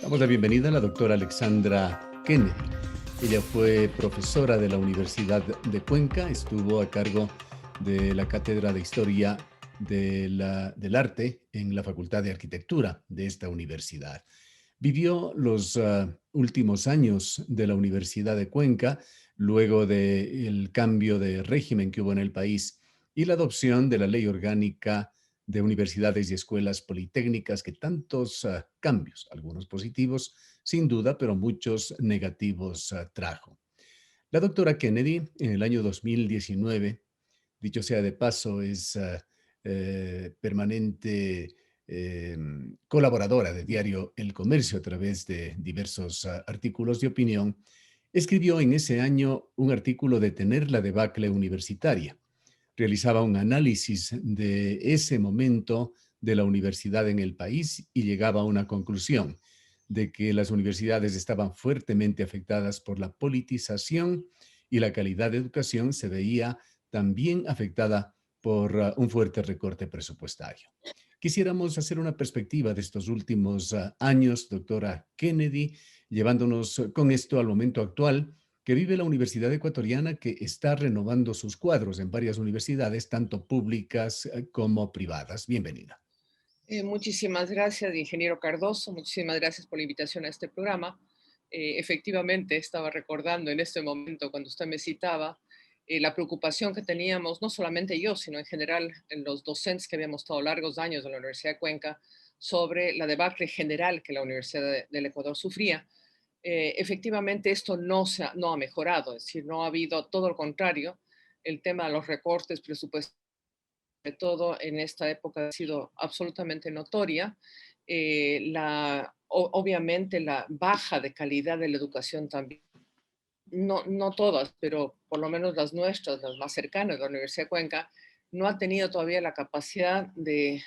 Damos la bienvenida a la doctora Alexandra Kennedy. Ella fue profesora de la Universidad de Cuenca, estuvo a cargo de la Cátedra de Historia del Arte en la Facultad de Arquitectura de esta universidad. Vivió los últimos años de la Universidad de Cuenca, luego del cambio de régimen que hubo en el país y la adopción de la Ley Orgánica de Universidades y Escuelas Politécnicas, que tantos cambios, algunos positivos, sin duda, pero muchos negativos trajo. La doctora Kennedy, en el año 2019, dicho sea de paso, es permanente colaboradora de diario El Comercio a través de diversos artículos de opinión, escribió en ese año un artículo de Tener la debacle universitaria. Realizaba un análisis de ese momento de la universidad en el país y llegaba a una conclusión de que las universidades estaban fuertemente afectadas por la politización y la calidad de educación se veía también afectada por un fuerte recorte presupuestario. Quisiéramos hacer una perspectiva de estos últimos años, doctora Kennedy, llevándonos con esto al momento actual que vive la Universidad Ecuatoriana, que está renovando sus cuadros en varias universidades, tanto públicas como privadas. Bienvenida. Muchísimas gracias, ingeniero Cardoso. Muchísimas gracias por la invitación a este programa. Efectivamente, estaba recordando en este momento, cuando usted me citaba, la preocupación que teníamos, no solamente yo, sino en general en los docentes que habíamos estado largos años en la Universidad de Cuenca, sobre la debacle general que la Universidad del Ecuador sufría. Efectivamente, esto no ha mejorado, es decir, no ha habido, todo lo contrario, el tema de los recortes presupuestarios sobre todo en esta época, ha sido absolutamente notoria. Obviamente la baja de calidad de la educación también, no todas, pero por lo menos las nuestras, las más cercanas, la Universidad de Cuenca, no ha tenido todavía la capacidad de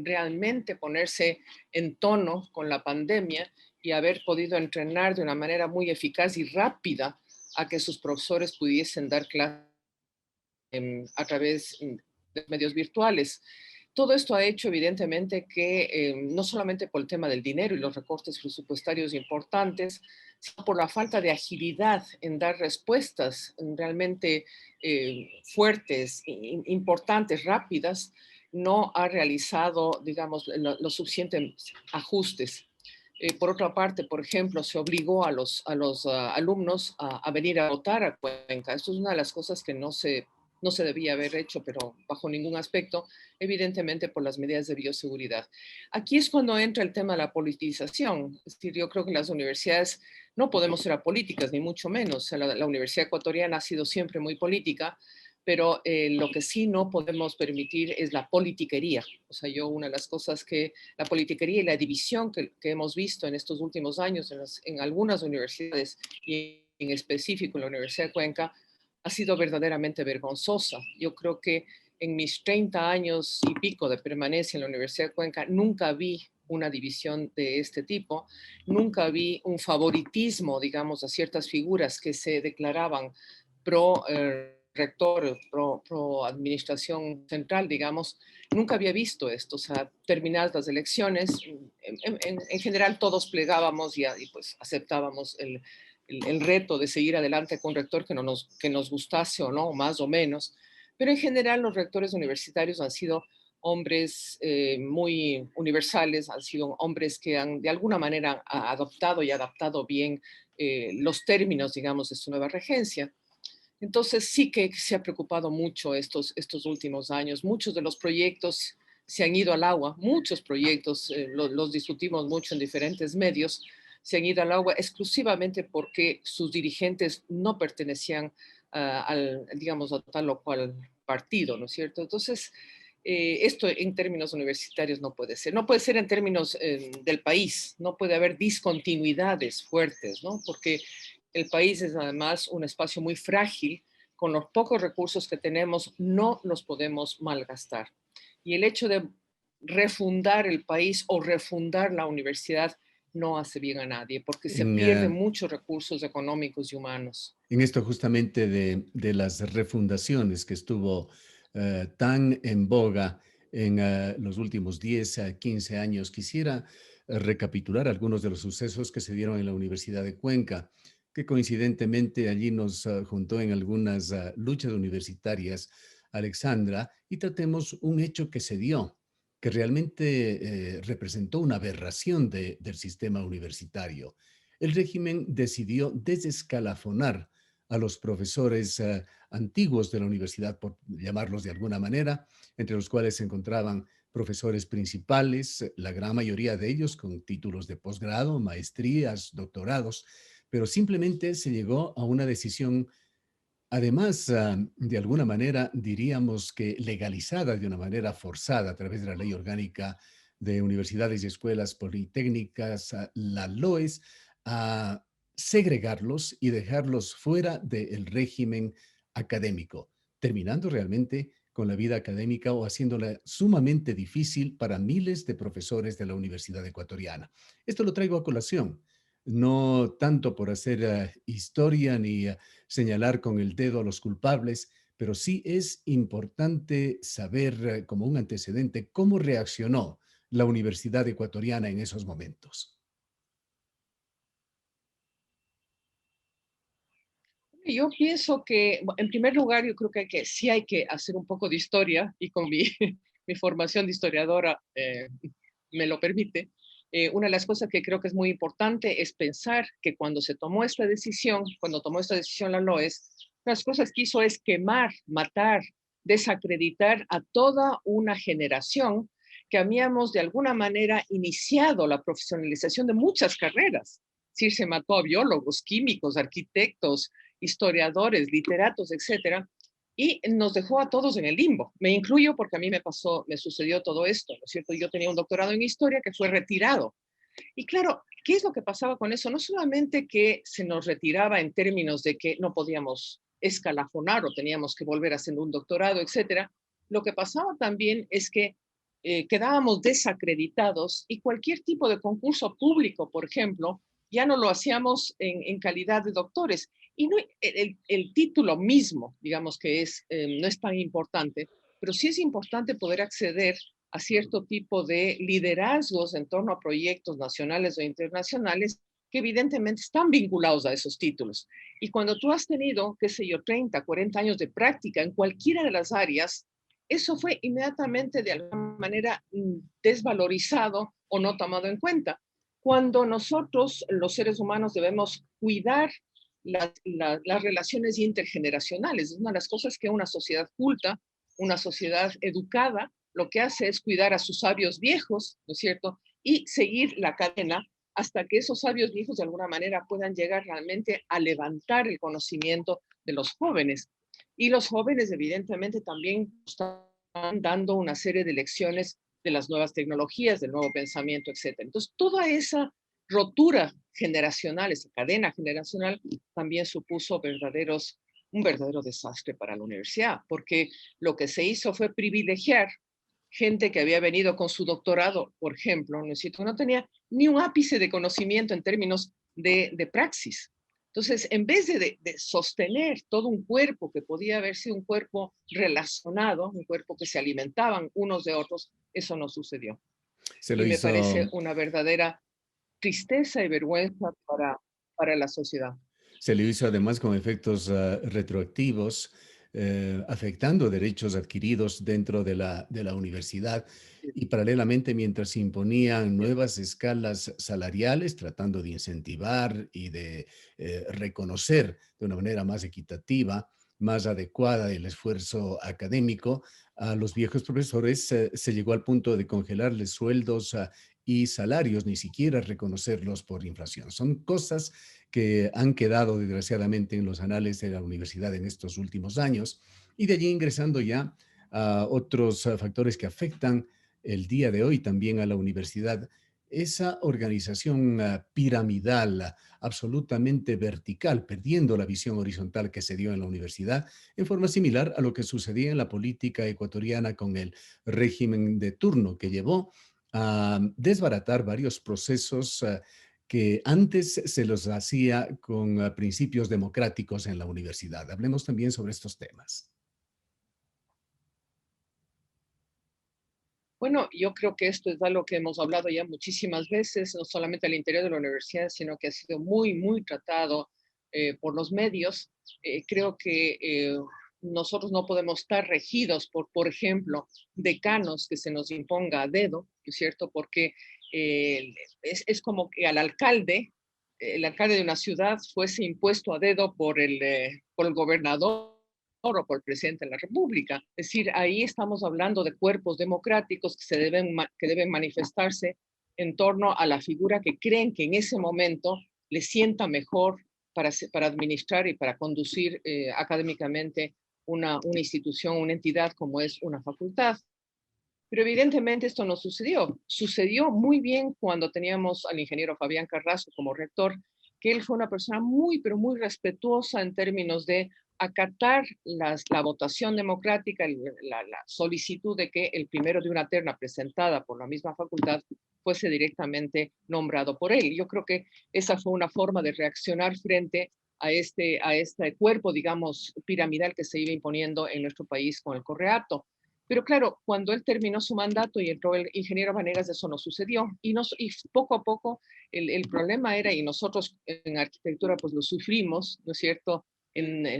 realmente ponerse en tono con la pandemia y haber podido entrenar de una manera muy eficaz y rápida a que sus profesores pudiesen dar clases a través de medios virtuales. Todo esto ha hecho evidentemente que no solamente por el tema del dinero y los recortes presupuestarios importantes, sino por la falta de agilidad en dar respuestas realmente fuertes, importantes, rápidas, no ha realizado, digamos, los suficientes ajustes. Por otra parte, por ejemplo, se obligó a los alumnos a venir a votar a Cuenca. Esto es una de las cosas que no se debía haber hecho, pero bajo ningún aspecto, evidentemente por las medidas de bioseguridad. Aquí es cuando entra el tema de la politización. Es decir, yo creo que las universidades no podemos ser apolíticas, ni mucho menos. O sea, la Universidad Ecuatoriana ha sido siempre muy política, pero lo que sí no podemos permitir es la politiquería. O sea, una de las cosas que la politiquería y la división que hemos visto en estos últimos años en algunas universidades y en específico en la Universidad de Cuenca, ha sido verdaderamente vergonzosa. Yo creo que en mis 30 años y pico de permanencia en la Universidad de Cuenca nunca vi una división de este tipo, nunca vi un favoritismo, digamos, a ciertas figuras que se declaraban pro rector, pro administración central, digamos. Nunca había visto esto. O sea, terminadas las elecciones, en general todos plegábamos y pues aceptábamos el reto de seguir adelante con un rector que nos gustase o no, más o menos. Pero en general los rectores universitarios han sido hombres muy universales, han sido hombres que han de alguna manera adoptado y adaptado bien los términos, digamos, de su nueva regencia. Entonces sí que se ha preocupado mucho estos últimos años. Muchos de los proyectos se han ido al agua, muchos proyectos, los discutimos mucho en diferentes medios, se han ido al agua exclusivamente porque sus dirigentes no pertenecían digamos, a tal o cual partido, ¿no es cierto? Entonces, esto en términos universitarios no puede ser. No puede ser en términos del país, no puede haber discontinuidades fuertes, ¿no? Porque el país es además un espacio muy frágil, con los pocos recursos que tenemos no los podemos malgastar. Y el hecho de refundar el país o refundar la universidad no hace bien a nadie, porque se En, pierden muchos recursos económicos y humanos. en esto justamente de las refundaciones que estuvo tan en boga en los últimos 10 a 15 años, quisiera recapitular algunos de los sucesos que se dieron en la Universidad de Cuenca, que coincidentemente allí nos juntó en algunas luchas universitarias, Alexandra, y tratemos un hecho que se dio, que realmente representó una aberración del sistema universitario. El régimen decidió desescalafonar a los profesores antiguos de la universidad, por llamarlos de alguna manera, entre los cuales se encontraban profesores principales, la gran mayoría de ellos con títulos de posgrado, maestrías, doctorados, pero simplemente se llegó a una decisión, además, de alguna manera, diríamos que legalizada de una manera forzada a través de la Ley Orgánica de Universidades y Escuelas Politécnicas, la LOES, a segregarlos y dejarlos fuera del régimen académico, terminando realmente con la vida académica o haciéndola sumamente difícil para miles de profesores de la Universidad Ecuatoriana. Esto lo traigo a colación, no tanto por hacer historia ni señalar con el dedo a los culpables, pero sí es importante saber, como un antecedente, cómo reaccionó la Universidad Ecuatoriana en esos momentos. Yo pienso que, en primer lugar, yo creo que sí hay que hacer un poco de historia y con mi, mi formación de historiadora me lo permite. Una de las cosas que creo que es muy importante es pensar que cuando se tomó esta decisión, cuando tomó esta decisión la LOES, las cosas que hizo es quemar, matar, desacreditar a toda una generación que habíamos de alguna manera iniciado la profesionalización de muchas carreras. Es decir, se mató a biólogos, químicos, arquitectos, historiadores, literatos, etcétera, y nos dejó a todos en el limbo. Me incluyo porque a mí me pasó, me sucedió todo esto, ¿no es cierto? Yo tenía un doctorado en historia que fue retirado. Y claro, ¿qué es lo que pasaba con eso? No solamente que se nos retiraba en términos de que no podíamos escalafonar o teníamos que volver haciendo un doctorado, etcétera. Lo que pasaba también es que quedábamos desacreditados y cualquier tipo de concurso público, por ejemplo, ya no lo hacíamos en calidad de doctores. Y no, el título mismo, digamos que es, no es tan importante, pero sí es importante poder acceder a cierto tipo de liderazgos en torno a proyectos nacionales o internacionales que evidentemente están vinculados a esos títulos. Y cuando tú has tenido, qué sé yo, 30, 40 años de práctica en cualquiera de las áreas, eso fue inmediatamente de alguna manera desvalorizado o no tomado en cuenta. Cuando nosotros, los seres humanos, debemos cuidar las relaciones intergeneracionales, es una de las cosas que una sociedad culta, una sociedad educada, lo que hace es cuidar a sus sabios viejos, ¿no es cierto? Y seguir la cadena hasta que esos sabios viejos de alguna manera puedan llegar realmente a levantar el conocimiento de los jóvenes. Y los jóvenes evidentemente también están dando una serie de lecciones de las nuevas tecnologías, del nuevo pensamiento, etcétera. Entonces, toda esa rotura generacional, esa cadena generacional, también supuso un verdadero desastre para la universidad, porque lo que se hizo fue privilegiar gente que había venido con su doctorado, por ejemplo, ¿no es cierto? No tenía ni un ápice de conocimiento en términos de praxis. Entonces, en vez de sostener todo un cuerpo que podía haber sido un cuerpo relacionado, un cuerpo que se alimentaban unos de otros, eso no sucedió. Se lo Y me parece hizo una verdadera tristeza y vergüenza para la sociedad. Se le hizo además con efectos retroactivos, afectando derechos adquiridos dentro de la universidad y paralelamente mientras se imponían nuevas escalas salariales, tratando de incentivar y de reconocer de una manera más equitativa, más adecuada el esfuerzo académico, a los viejos profesores se llegó al punto de congelarles sueldos y salarios, ni siquiera reconocerlos por inflación. Son cosas que han quedado desgraciadamente en los anales de la universidad en estos últimos años, y de allí ingresando ya a otros factores que afectan el día de hoy también a la universidad. Esa organización piramidal, absolutamente vertical, perdiendo la visión horizontal que se dio en la universidad, en forma similar a lo que sucedía en la política ecuatoriana con el régimen de turno, que llevó a desbaratar varios procesos que antes se los hacía con principios democráticos en la universidad. Hablemos también sobre estos temas. Bueno, yo creo que esto es algo que hemos hablado ya muchísimas veces, no solamente al interior de la universidad, sino que ha sido muy, muy tratado por los medios. Creo que nosotros no podemos estar regidos por ejemplo, decanos que se nos imponga a dedo, ¿no es cierto? Porque es como que al alcalde, el alcalde de una ciudad fuese impuesto a dedo por el gobernador o por el presidente de la República. Es decir, ahí estamos hablando de cuerpos democráticos que deben manifestarse en torno a la figura que creen que en ese momento les sienta mejor para administrar y para conducir académicamente una institución, una entidad como es una facultad. Pero evidentemente esto no sucedió. Sucedió muy bien cuando teníamos al ingeniero Fabián Carrasco como rector, que él fue una persona muy, pero muy respetuosa en términos de acatar la votación democrática, la solicitud de que el primero de una terna presentada por la misma facultad fuese directamente nombrado por él. Yo creo que esa fue una forma de reaccionar frente a este cuerpo, digamos, piramidal que se iba imponiendo en nuestro país con el Correato. Pero claro, cuando él terminó su mandato y entró el ingeniero Vanegas, eso no sucedió. Y poco a poco el problema era, y nosotros en arquitectura pues lo sufrimos, ¿no es cierto?,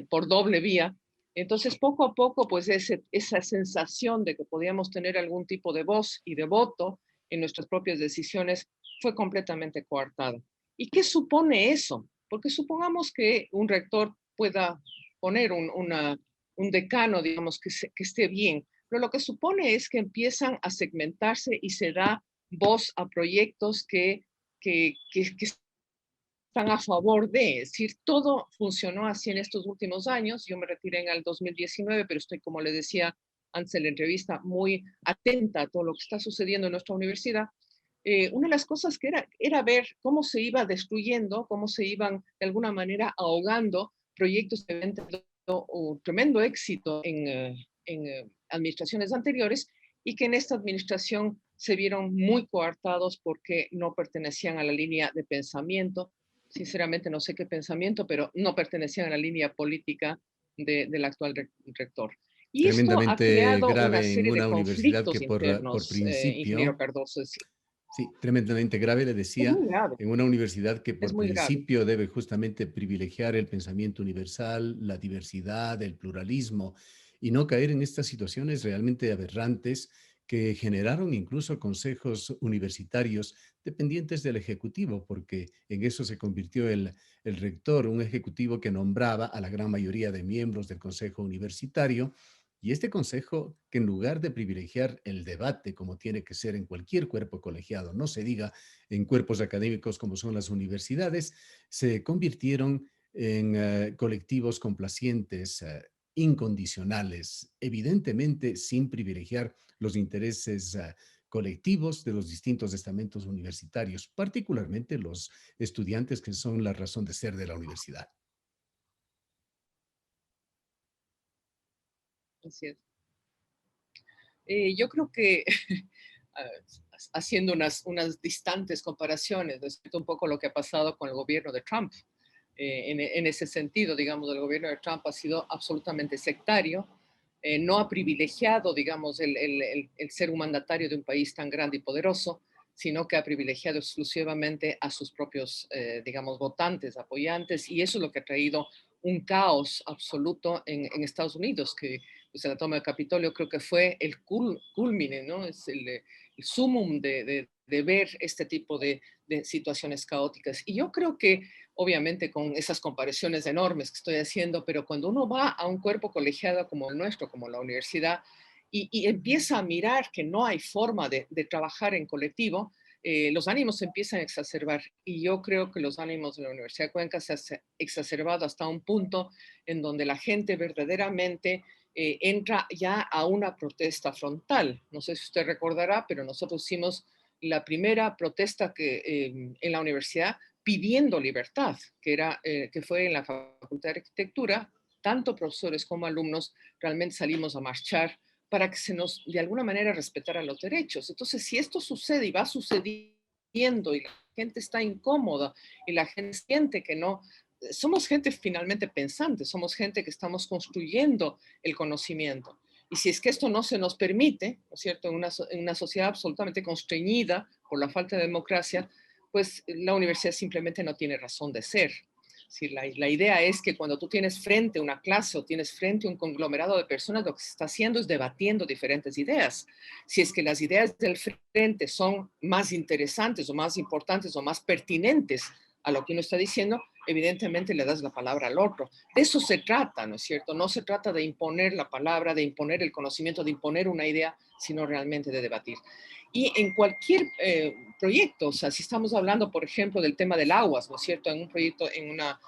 por doble vía. Entonces, poco a poco, pues esa sensación de que podíamos tener algún tipo de voz y de voto en nuestras propias decisiones fue completamente coartada. ¿Y qué supone eso? Porque supongamos que un rector pueda poner un decano, digamos, que esté bien, pero lo que supone es que empiezan a segmentarse y se da voz a proyectos que están a favor de, es decir, todo funcionó así en estos últimos años. Yo me retiré en el 2019, pero estoy, como le decía antes en la entrevista, muy atenta a todo lo que está sucediendo en nuestra universidad. Una de las cosas que era ver cómo se iba destruyendo, cómo se iban de alguna manera ahogando proyectos que habían tenido un tremendo éxito en administraciones anteriores y que en esta administración se vieron muy coartados porque no pertenecían a la línea de pensamiento. Sinceramente no sé qué pensamiento, pero no pertenecían a la línea política del actual rector. Y esto ha Tremendamente creado una grave en serie de una universidad que conflictos por internos, ingeniero principio, Cardoso. sí, tremendamente grave, le Es decía, muy grave, en una universidad que es por muy grave. principio debe justamente privilegiar el pensamiento universal, la diversidad, el pluralismo, y no caer en estas situaciones realmente aberrantes que generaron incluso consejos universitarios dependientes del ejecutivo, porque en eso se convirtió el rector, un ejecutivo que nombraba a la gran mayoría de miembros del consejo universitario. Y este consejo, que en lugar de privilegiar el debate como tiene que ser en cualquier cuerpo colegiado, no se diga en cuerpos académicos como son las universidades, se convirtieron en colectivos complacientes, incondicionales, evidentemente sin privilegiar los intereses colectivos de los distintos estamentos universitarios, particularmente los estudiantes que son la razón de ser de la universidad. Así es. Yo creo que haciendo unas distantes comparaciones respecto un poco a lo que ha pasado con el gobierno de Trump, en ese sentido, digamos, el gobierno de Trump ha sido absolutamente sectario, no ha privilegiado, digamos, el ser un mandatario de un país tan grande y poderoso, sino que ha privilegiado exclusivamente a sus propios, digamos, votantes, apoyantes, y eso es lo que ha traído un caos absoluto en Estados Unidos, que pues, la toma del Capitolio creo que fue el culmine, ¿no? Es el sumum de ver este tipo de situaciones caóticas. Y yo creo que, obviamente, con esas comparaciones enormes que estoy haciendo, pero cuando uno va a un cuerpo colegiado como el nuestro, como la universidad, y empieza a mirar que no hay forma de trabajar en colectivo, los ánimos se empiezan a exacerbar. Y yo creo que los ánimos de la Universidad de Cuenca se han exacerbado hasta un punto en donde la gente verdaderamente entra ya a una protesta frontal. No sé si usted recordará, pero nosotros hicimos la primera protesta en la universidad pidiendo libertad, que fue en la Facultad de Arquitectura. Tanto profesores como alumnos realmente salimos a marchar para que se nos, de alguna manera, respetara los derechos. Entonces, si esto sucede y va sucediendo y la gente está incómoda y la gente siente que no, somos gente finalmente pensante, somos gente que estamos construyendo el conocimiento. Y si es que esto no se nos permite, ¿no es cierto?, en una sociedad absolutamente constreñida por la falta de democracia, pues la universidad simplemente no tiene razón de ser. Si la idea es que cuando tú tienes frente una clase o tienes frente un conglomerado de personas, lo que se está haciendo es debatiendo diferentes ideas. Si es que las ideas del frente son más interesantes o más importantes o más pertinentes a lo que uno está diciendo, evidentemente le das la palabra al otro. De eso se trata, ¿no es cierto? No se trata de imponer la palabra, de imponer el conocimiento, de imponer una idea, sino realmente de debatir. Y en cualquier proyecto, o sea, si estamos hablando, por ejemplo, del tema del aguas, ¿no es cierto? En un proyecto, en una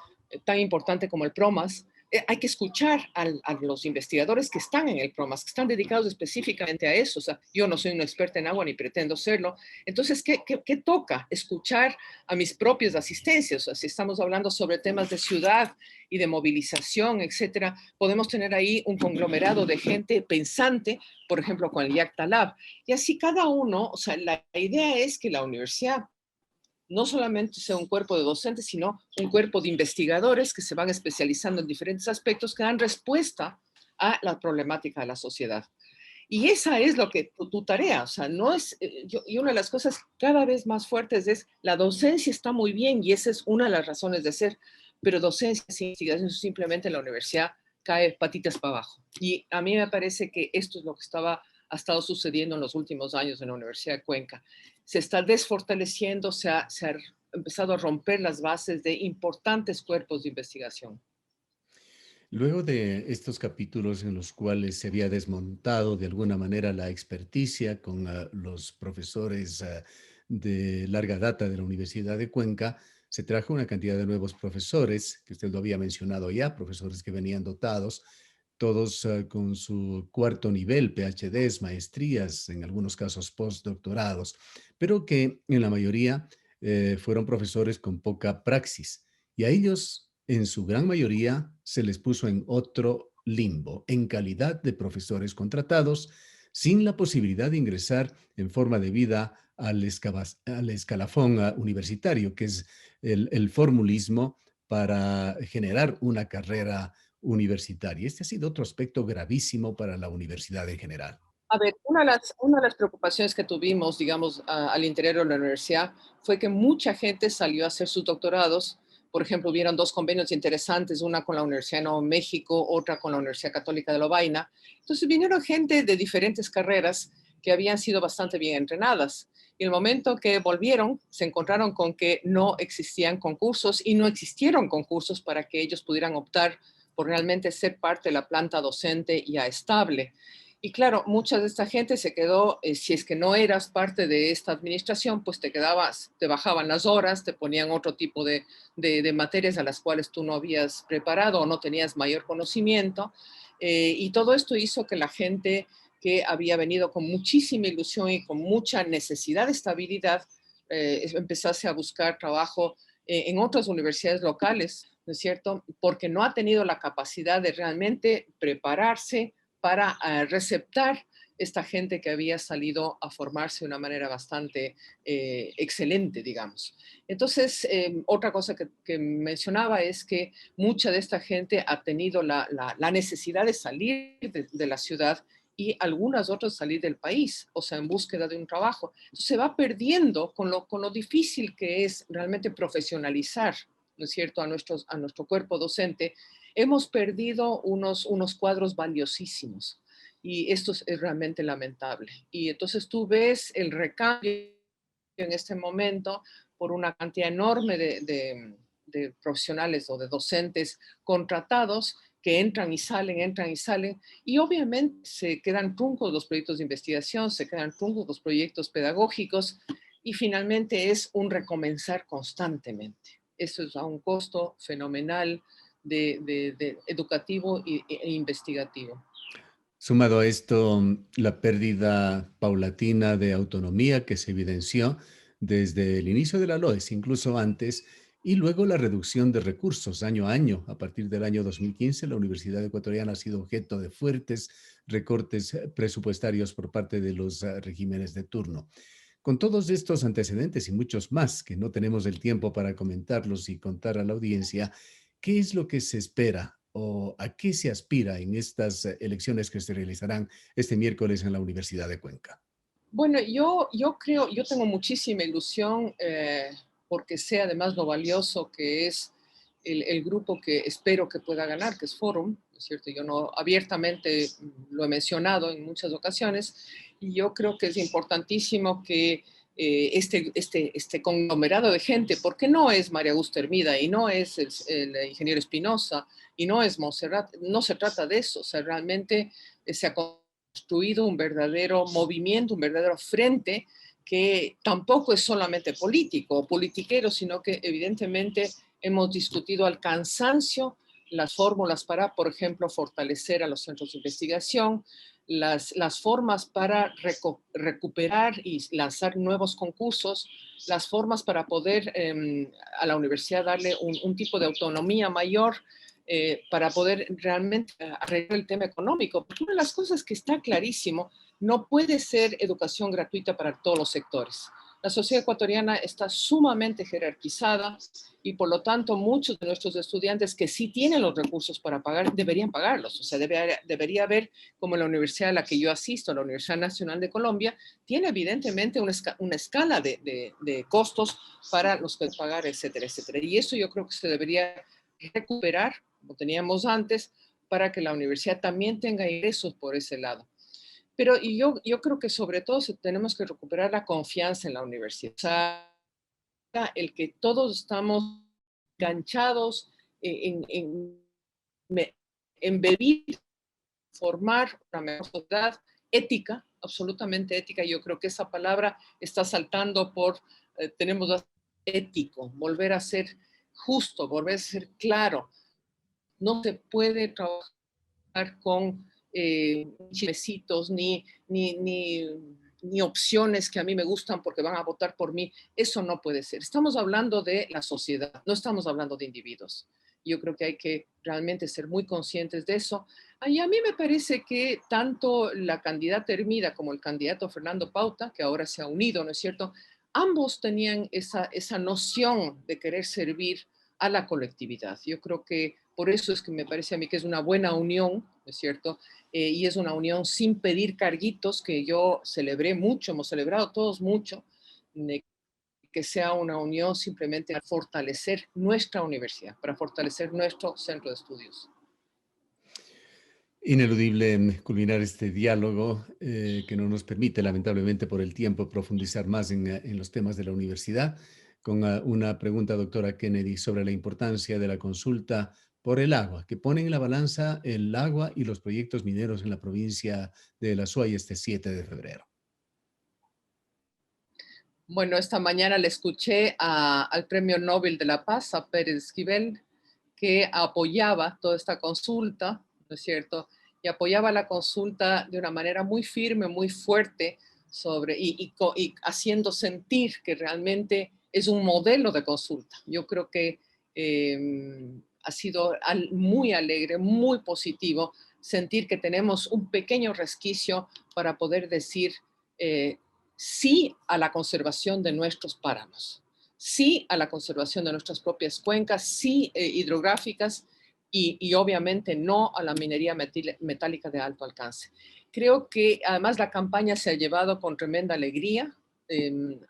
tan importante como el PROMAS, hay que escuchar a los investigadores que están en el PROMAS, que están dedicados específicamente a eso. O sea, yo no soy una experta en agua ni pretendo serlo. Entonces, ¿qué toca? Escuchar a mis propias asistencias. O sea, si estamos hablando sobre temas de ciudad y de movilización, etcétera, podemos tener ahí un conglomerado de gente pensante, por ejemplo, con el YACTA Lab. Y así cada uno, o sea, la idea es que la universidad no solamente sea un cuerpo de docentes, sino un cuerpo de investigadores que se van especializando en diferentes aspectos que dan respuesta a la problemática de la sociedad. Y esa es lo que tu tarea, o sea, no es, y una de las cosas cada vez más fuertes es, la docencia está muy bien y esa es una de las razones de ser, pero docencia sin investigación simplemente en la universidad cae patitas para abajo. Y a mí me parece que esto es lo que ha estado sucediendo en los últimos años en la Universidad de Cuenca. Se está desfortaleciendo, se ha empezado a romper las bases de importantes cuerpos de investigación. Luego de estos capítulos en los cuales se había desmontado de alguna manera la experticia con los profesores de larga data de la Universidad de Cuenca, se trajo una cantidad de nuevos profesores, que usted lo había mencionado ya, profesores que venían dotados, todos con su cuarto nivel, PhDs, maestrías, en algunos casos postdoctorados, pero que en la mayoría fueron profesores con poca praxis. Y a ellos, en su gran mayoría, se les puso en otro limbo, en calidad de profesores contratados, sin la posibilidad de ingresar en forma de vida al escalafón universitario, que es el formulismo para generar una carrera universitaria. Este ha sido otro aspecto gravísimo para la universidad en general. A ver, una de las preocupaciones que tuvimos, digamos, al interior de la universidad fue que mucha gente salió a hacer sus doctorados. Por ejemplo, hubieron dos convenios interesantes, una con la Universidad de Nuevo México, otra con la Universidad Católica de Lovaina. Entonces vinieron gente de diferentes carreras que habían sido bastante bien entrenadas. Y el momento que volvieron, se encontraron con que no existían concursos y no existieron concursos para que ellos pudieran optar por realmente ser parte de la planta docente ya estable. Y claro, mucha de esta gente se quedó, si es que no eras parte de esta administración, pues te quedabas, te bajaban las horas, te ponían otro tipo de materias a las cuales tú no habías preparado o no tenías mayor conocimiento. Y todo esto hizo que la gente que había venido con muchísima ilusión y con mucha necesidad de estabilidad, empezase a buscar trabajo en otras universidades locales, ¿no es cierto? Porque no ha tenido la capacidad de realmente prepararse para receptar esta gente que había salido a formarse de una manera bastante excelente, digamos. Entonces, otra cosa que mencionaba es que mucha de esta gente ha tenido la necesidad de salir de la ciudad y algunas otras salir del país, o sea, en búsqueda de un trabajo. Entonces, se va perdiendo con lo difícil que es realmente profesionalizar, ¿no es cierto?, a nuestro cuerpo docente. Hemos perdido unos cuadros valiosísimos y esto es realmente lamentable. Y entonces tú ves el recambio en este momento por una cantidad enorme de profesionales o de docentes contratados que entran y salen, y obviamente se quedan truncos los proyectos de investigación, se quedan truncos los proyectos pedagógicos, y finalmente es un recomenzar constantemente. Eso es a un costo fenomenal de educativo e investigativo. Sumado a esto, la pérdida paulatina de autonomía que se evidenció desde el inicio de la LOES, incluso antes, y luego la reducción de recursos año a año. A partir del año 2015, la Universidad Ecuatoriana ha sido objeto de fuertes recortes presupuestarios por parte de los regímenes de turno. Con todos estos antecedentes y muchos más que no tenemos el tiempo para comentarlos y contar a la audiencia, ¿qué es lo que se espera o a qué se aspira en estas elecciones que se realizarán este miércoles en la Universidad de Cuenca? Bueno, yo creo, yo tengo muchísima ilusión porque sé además lo valioso que es el grupo que espero que pueda ganar, que es Forum, ¿no es cierto? Yo no abiertamente lo he mencionado en muchas ocasiones y yo creo que es importantísimo que este conglomerado de gente, porque no es María Augusta Hermida y no es el ingeniero Espinosa y no es Montserrat, no se trata de eso, o sea, realmente se ha construido un verdadero movimiento, un verdadero frente que tampoco es solamente político o politiquero, sino que evidentemente hemos discutido al cansancio las fórmulas para, por ejemplo, fortalecer a los centros de investigación, las formas para recuperar y lanzar nuevos concursos, las formas para poder a la universidad darle un tipo de autonomía mayor para poder realmente arreglar el tema económico. Porque una de las cosas que está clarísimo, no puede ser educación gratuita para todos los sectores. La sociedad ecuatoriana está sumamente jerarquizada y por lo tanto muchos de nuestros estudiantes que sí tienen los recursos para pagar, deberían pagarlos. O sea, debería haber, como la universidad a la que yo asisto, la Universidad Nacional de Colombia, tiene evidentemente una escala de costos para los que pagar, etcétera, etcétera. Y eso yo creo que se debería recuperar, como teníamos antes, para que la universidad también tenga ingresos por ese lado. Pero yo creo que sobre todo tenemos que recuperar la confianza en la universidad. O sea, el que todos estamos enganchados en embebidos, formar una mejor sociedad ética, absolutamente ética. Yo creo que esa palabra está saltando por, tenemos ético, volver a ser justo, volver a ser claro. No se puede trabajar con chismecitos ni opciones que a mí me gustan porque van a votar por mí. Eso no puede ser. Estamos hablando de la sociedad, no estamos hablando de individuos. Yo creo que hay que realmente ser muy conscientes de eso. Y a mí me parece que tanto la candidata Hermida como el candidato Fernando Pauta, que ahora se ha unido, ¿no es cierto? Ambos tenían esa noción de querer servir a la colectividad. Yo creo que por eso es que me parece a mí que es una buena unión, ¿no es cierto? Y es una unión sin pedir carguitos, que yo celebré mucho, hemos celebrado todos mucho, de que sea una unión simplemente para fortalecer nuestra universidad, para fortalecer nuestro centro de estudios. Ineludible culminar este diálogo que no nos permite, lamentablemente, por el tiempo, profundizar más en los temas de la universidad, con una pregunta, doctora Kennedy, sobre la importancia de la consulta por el agua, que pone en la balanza el agua y los proyectos mineros en la provincia de La Suay este 7 de febrero. Bueno, esta mañana le escuché al Premio Nobel de la Paz, a Pérez Esquivel, que apoyaba toda esta consulta, ¿no es cierto? Y apoyaba la consulta de una manera muy firme, muy fuerte, y haciendo sentir que realmente es un modelo de consulta. Yo creo que ha sido muy alegre, muy positivo sentir que tenemos un pequeño resquicio para poder decir sí a la conservación de nuestros páramos, sí a la conservación de nuestras propias cuencas, sí hidrográficas y obviamente no a la minería metálica de alto alcance. Creo que además la campaña se ha llevado con tremenda alegría.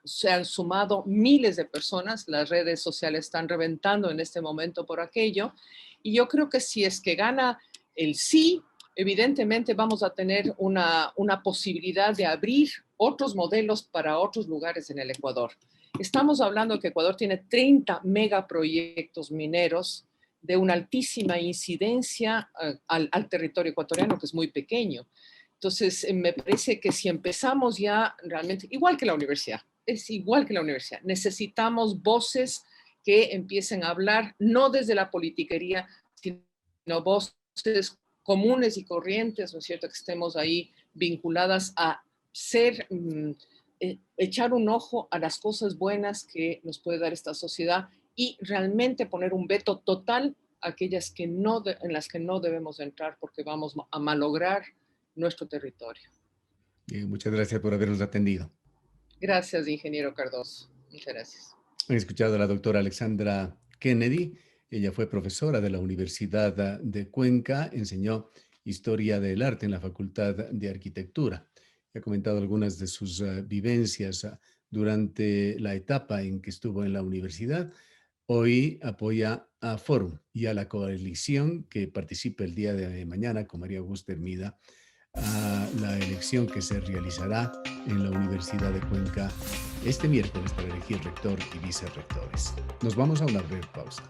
Se han sumado miles de personas, las redes sociales están reventando en este momento por aquello, y yo creo que si es que gana el sí, evidentemente vamos a tener una posibilidad de abrir otros modelos para otros lugares en el Ecuador. Estamos hablando que Ecuador tiene 30 megaproyectos mineros de una altísima incidencia al territorio ecuatoriano, que es muy pequeño. Entonces, me parece que si empezamos ya realmente, igual que la universidad, es igual que la universidad, necesitamos voces que empiecen a hablar, no desde la politiquería, sino voces comunes y corrientes, ¿no es cierto?, que estemos ahí vinculadas a ser, echar un ojo a las cosas buenas que nos puede dar esta sociedad y realmente poner un veto total a aquellas que en las que no debemos entrar porque vamos a malograr nuestro territorio. Muchas gracias por habernos atendido. Gracias, ingeniero Cardoso. Muchas gracias. Han escuchado a la doctora Alexandra Kennedy. Ella fue profesora de la Universidad de Cuenca, enseñó Historia del Arte en la Facultad de Arquitectura. Ha comentado algunas de sus vivencias durante la etapa en que estuvo en la universidad. Hoy apoya a Forum y a la coalición que participa el día de mañana con María Augusta Hermida a la elección que se realizará en la Universidad de Cuenca este miércoles para elegir rector y vicerrectores. Nos vamos a una breve pausa.